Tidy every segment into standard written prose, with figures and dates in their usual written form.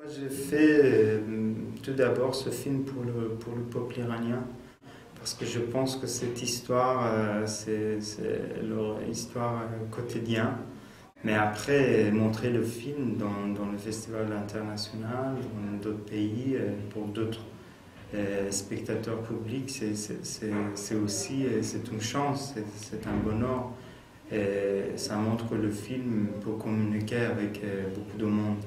J'ai fait tout d'abord ce film pour le peuple iranien, parce que je pense que cette histoire, c'est leur histoire quotidienne. Mais après, montrer le film dans le festival international, dans d'autres pays, pour d'autres spectateurs publics, c'est aussi c'est une chance, c'est un bonheur. Et ça montre que le film peut communiquer avec beaucoup de monde.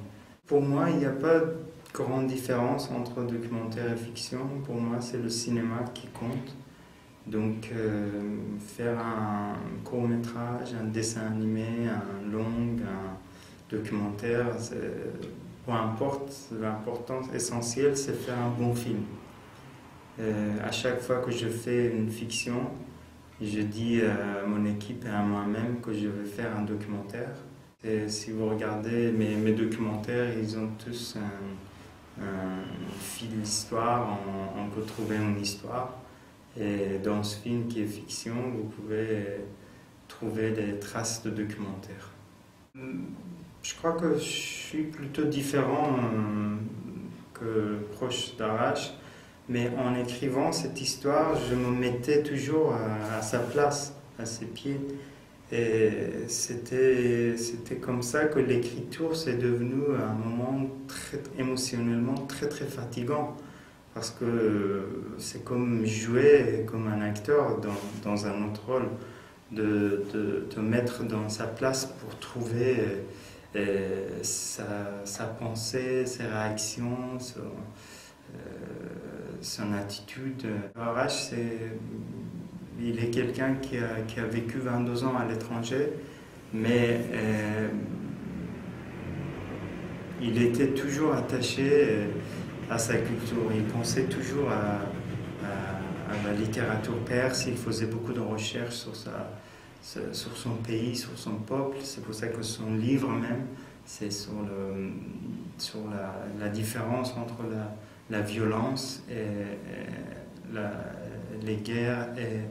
Pour moi, il n'y a pas de grande différence entre documentaire et fiction. Pour moi, c'est le cinéma qui compte. Donc, faire un court-métrage, un dessin animé, un long, un documentaire, peu importe, l'important essentiel, c'est faire un bon film. À chaque fois que je fais une fiction, je dis à mon équipe et à moi-même que je vais faire un documentaire. Et si vous regardez mes documentaires, ils ont tous un fil d'histoire, on peut trouver une histoire. Et dans ce film qui est fiction, vous pouvez trouver des traces de documentaire. Je crois que je suis plutôt différent que proche d'Arash, mais en écrivant cette histoire, je me mettais toujours à sa place, à ses pieds. Et c'était comme ça que l'écriture c'est devenu un moment émotionnellement très très fatigant. Parce que c'est comme jouer comme un acteur dans un autre rôle, de te mettre dans sa place pour trouver sa pensée, ses réactions, son attitude. Arash, il est quelqu'un qui a vécu 22 ans à l'étranger, mais il était toujours attaché à sa culture. Il pensait toujours à la littérature perse. Il faisait beaucoup de recherches sur son pays, sur son peuple. C'est pour ça que son livre même, c'est sur la différence entre la violence et les guerres et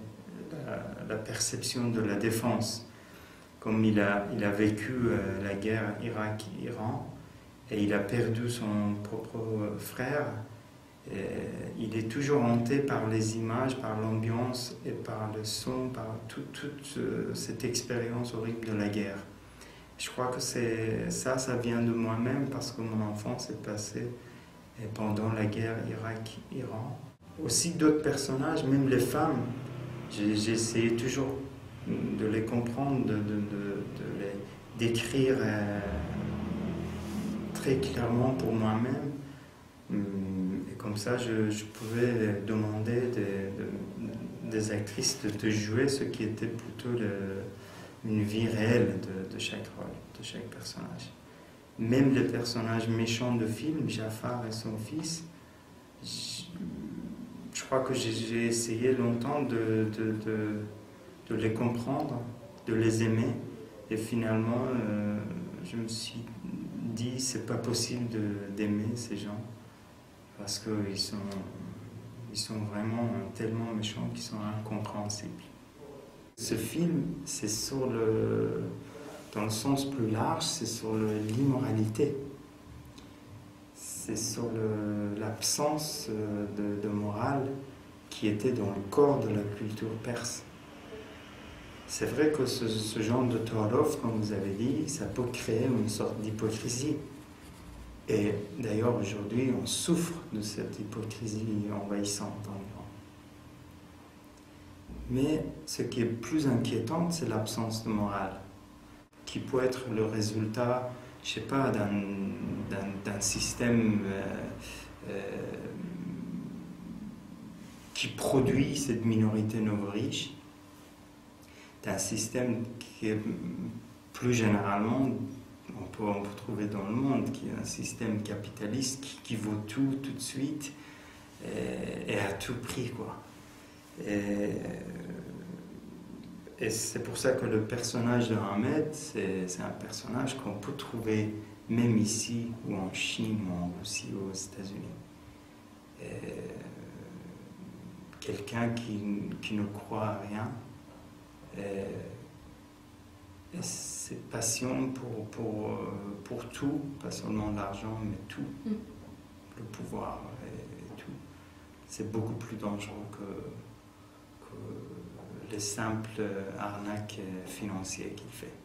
la perception de la défense. Comme il a vécu la guerre Irak-Iran, et il a perdu son propre frère. Et il est toujours hanté par les images, par l'ambiance et par le son, par toute cette expérience horrible de la guerre. Je crois que ça vient de moi-même parce que mon enfance est passée pendant la guerre Irak-Iran. Aussi d'autres personnages, même les femmes, j'ai essayé toujours de les comprendre, de les décrire très clairement pour moi-même. Et comme ça, je pouvais demander des actrices de jouer ce qui était plutôt une vie réelle de chaque rôle, de chaque personnage. Même les personnages méchants de film, Jafar et son fils, je crois que j'ai essayé longtemps de les comprendre, de les aimer. Et finalement, je me suis dit, c'est pas possible d'aimer ces gens parce qu'ils sont vraiment tellement méchants qu'ils sont incompréhensibles. Ce film, c'est dans le sens plus large, c'est sur l'immoralité. C'est sur l'absence de morale qui était dans le corps de la culture perse. C'est vrai que ce genre de ta'aruf, comme vous avez dit, ça peut créer une sorte d'hypocrisie. Et d'ailleurs, aujourd'hui, on souffre de cette hypocrisie envahissante dans l'Iran. Mais ce qui est plus inquiétant, c'est l'absence de morale, qui peut être le résultat, je ne sais pas, d'un système qui produit cette minorité non riche, d'un système qui est plus généralement, on peut trouver dans le monde, qui est un système capitaliste qui vaut tout de suite et à tout prix, quoi. Et c'est pour ça que le personnage de Ahmed, c'est un personnage qu'on peut trouver même ici, ou en Chine, ou en Russie, ou aux États-Unis. Quelqu'un qui ne croit à rien, Et cette passion pour tout, pas seulement l'argent, mais tout, le pouvoir et tout, c'est beaucoup plus dangereux que les simples arnaques financières qu'il fait.